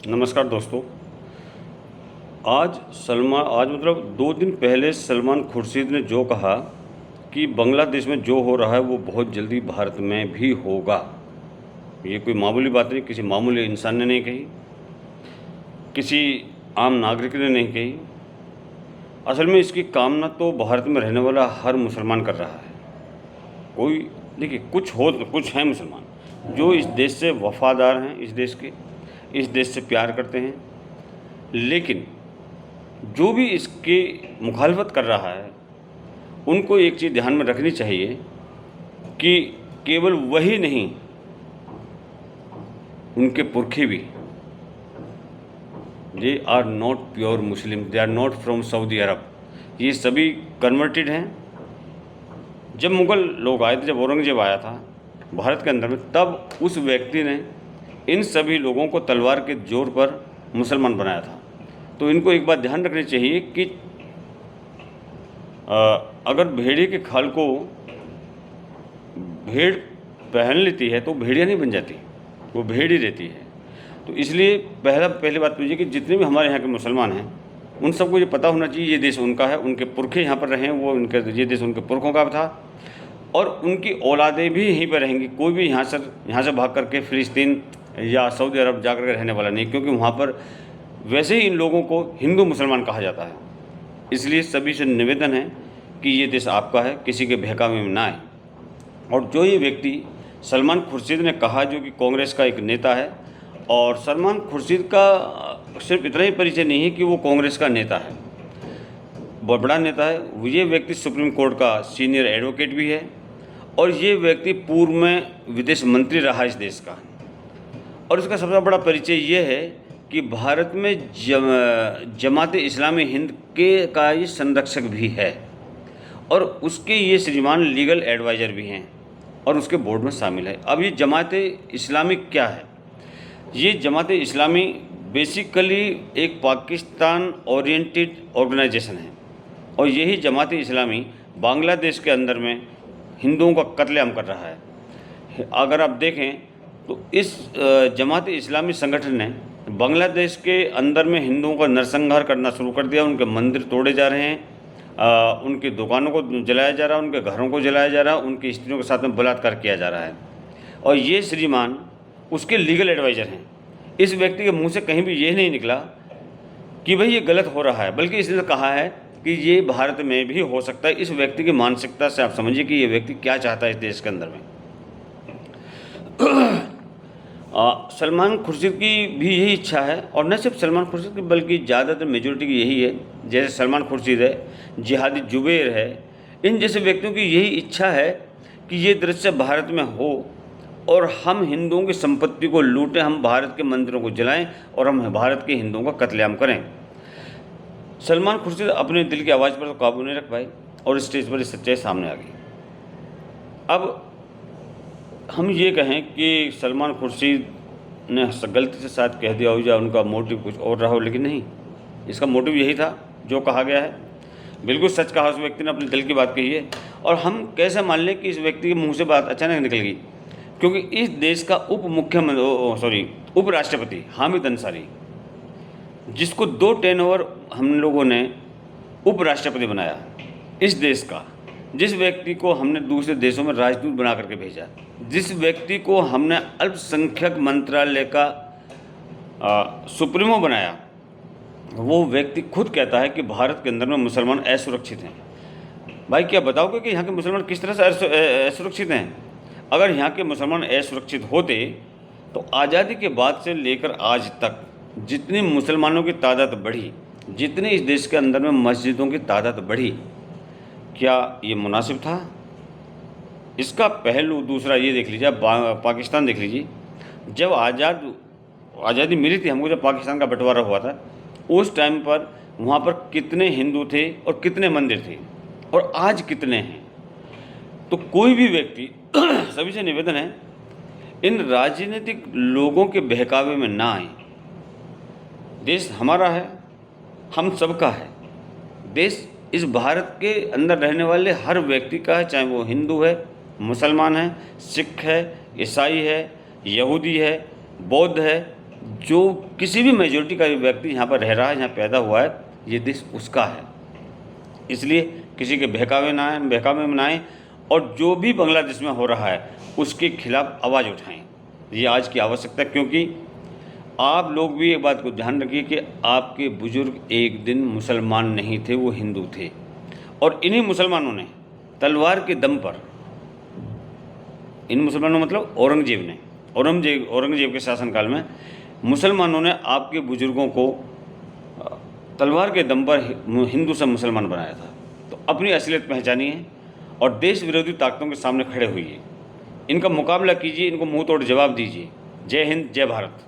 नमस्कार दोस्तों। आज मतलब 2 दिन पहले सलमान खुर्शीद ने जो कहा कि बांग्लादेश में जो हो रहा है वो बहुत जल्दी भारत में भी होगा, ये कोई मामूली बात नहीं, किसी मामूली इंसान ने नहीं कही, किसी आम नागरिक ने नहीं कही। असल में इसकी कामना तो भारत में रहने वाला हर मुसलमान कर रहा है। कोई देखिए, कुछ हैं मुसलमान जो इस देश से वफ़ादार हैं, इस देश से प्यार करते हैं, लेकिन जो भी इसकी मुखालफत कर रहा है उनको एक चीज़ ध्यान में रखनी चाहिए कि केवल वही नहीं, उनके पुरखे भी, they are not pure Muslim, they are not from Saudi Arabia, ये सभी कन्वर्टेड हैं। जब मुग़ल लोग आए थे, जब औरंगजेब आया था भारत के अंदर में, तब उस व्यक्ति ने इन सभी लोगों को तलवार के जोर पर मुसलमान बनाया था। तो इनको एक बात ध्यान रखनी चाहिए कि अगर भेड़िए के खाल को भेड़ पहन लेती है तो भेड़िया नहीं बन जाती, वो भेड़ ही रहती है। तो इसलिए पहली बात तो ये कि जितने भी हमारे यहाँ के मुसलमान हैं उन सबको ये पता होना चाहिए ये देश उनका है, उनके पुरखे यहाँ पर रहे हैं, ये देश उनके पुरखों का था और उनकी औलादें भी यहीं पर रहेंगी। कोई भी यहाँ से भाग करके फ़िलिस्तीन या सऊदी अरब जा कर रहने वाला नहीं, क्योंकि वहाँ पर वैसे ही इन लोगों को हिंदू मुसलमान कहा जाता है। इसलिए सभी से निवेदन है कि ये देश आपका है, किसी के बहकावे में ना आए। और जो ये व्यक्ति सलमान खुर्शीद ने कहा, जो कि कांग्रेस का एक नेता है, और सलमान खुर्शीद का सिर्फ इतना ही परिचय नहीं है कि वो कांग्रेस का नेता है, बहुत बड़ा नेता है। ये व्यक्ति सुप्रीम कोर्ट का सीनियर एडवोकेट भी है और ये व्यक्ति पूर्व में विदेश मंत्री रहा इस देश का। और इसका सबसे बड़ा परिचय ये है कि भारत में जमात इस्लामी हिंद का ये संरक्षक भी है और उसके ये श्रीमान लीगल एडवाइज़र भी हैं और उसके बोर्ड में शामिल है। अब ये जमात इस्लामी क्या है? ये जमात इस्लामी बेसिकली एक पाकिस्तान ओरिएंटेड ऑर्गेनाइजेशन है और यही जमात इस्लामी बांग्लादेश के अंदर में हिंदुओं का कत्लेआम कर रहा है। अगर आप देखें तो इस जमात इस्लामी संगठन ने बांग्लादेश के अंदर में हिंदुओं का नरसंहार करना शुरू कर दिया। उनके मंदिर तोड़े जा रहे हैं, उनकी दुकानों को जलाया जा रहा है, उनके घरों को जलाया जा रहा है, उनकी स्त्रियों के साथ में बलात्कार किया जा रहा है। और ये श्रीमान उसके लीगल एडवाइज़र हैं। इस व्यक्ति के मुंह से कहीं भी ये नहीं निकला कि भाई ये गलत हो रहा है, बल्कि इसने कहा है कि ये भारत में भी हो सकता है। इस व्यक्ति की मानसिकता से आप समझिए कि ये व्यक्ति क्या चाहता है इस देश के अंदर में। सलमान खुर्शीद की भी यही इच्छा है, और न सिर्फ सलमान खुर्शीद की बल्कि ज़्यादातर मेजोरिटी की यही है। जैसे सलमान खुर्शीद है, जिहादी जुबैर है, इन जैसे व्यक्तियों की यही इच्छा है कि ये दृश्य भारत में हो और हम हिंदुओं की संपत्ति को लूटें, हम भारत के मंदिरों को जलाएं और हम भारत के हिंदुओं का कत्लेआम करें। सलमान खुर्शीद अपने दिल की आवाज़ पर तो काबू नहीं रख पाए और स्टेज पर सच्चाई सामने आ गई। अब हम ये कहें कि सलमान खुर्शीद ने गलती से शायद कह दिया हो या उनका मोटिव कुछ और रहा हो, लेकिन नहीं, इसका मोटिव यही था जो कहा गया है। बिल्कुल सच कहा उस व्यक्ति ने, अपने दिल की बात कही है। और हम कैसे मान लें कि इस व्यक्ति के मुंह से बात अचानक निकल गई? क्योंकि इस देश का उपराष्ट्रपति हामिद अंसारी, जिसको 2 टर्नओवर हम लोगों ने उपराष्ट्रपति बनाया इस देश का, जिस व्यक्ति को हमने दूसरे देशों में राजदूत बना करके भेजा, जिस व्यक्ति को हमने अल्पसंख्यक मंत्रालय का सुप्रीमो बनाया, वो व्यक्ति खुद कहता है कि भारत के अंदर में मुसलमान असुरक्षित हैं। भाई क्या बताओगे कि यहाँ के मुसलमान किस तरह से असुरक्षित हैं? अगर यहाँ के मुसलमान असुरक्षित होते तो आज़ादी के बाद से लेकर आज तक जितनी मुसलमानों की तादाद बढ़ी, जितनी इस देश के अंदर में मस्जिदों की तादाद बढ़ी, क्या ये मुनासिब था? इसका पहलू दूसरा ये देख लीजिए, पाकिस्तान देख लीजिए। जब आज़ादी मिली थी हमको, जब पाकिस्तान का बंटवारा हुआ था, उस टाइम पर वहाँ पर कितने हिंदू थे और कितने मंदिर थे और आज कितने हैं? तो कोई भी व्यक्ति सभी से निवेदन है, इन राजनीतिक लोगों के बहकावे में ना आए। देश हमारा है, हम सबका है। देश इस भारत के अंदर रहने वाले हर व्यक्ति का है, चाहे वो हिंदू है, मुसलमान है, सिख है, ईसाई है, यहूदी है, बौद्ध है, जो किसी भी मेजोरिटी का व्यक्ति यहाँ पर रह रहा है, यहाँ पैदा हुआ है, ये देश उसका है। इसलिए किसी के बहकावे में ना आएं और जो भी बांग्लादेश में हो रहा है उसके खिलाफ आवाज़ उठाएं। ये आज की आवश्यकता है, क्योंकि आप लोग भी एक बात को ध्यान रखिए कि आपके बुजुर्ग एक दिन मुसलमान नहीं थे, वो हिंदू थे। और इन्हीं मुसलमानों ने तलवार के दम पर, इन मुसलमानों मतलब औरंगजेब के शासनकाल में मुसलमानों ने आपके बुजुर्गों को तलवार के दम पर हिंदू से मुसलमान बनाया था। तो अपनी असलियत पहचानिए और देश विरोधी ताकतों के सामने खड़े होइए, इनका मुकाबला कीजिए, इनको मुंह तोड़ जवाब दीजिए। जय हिंद, जय भारत।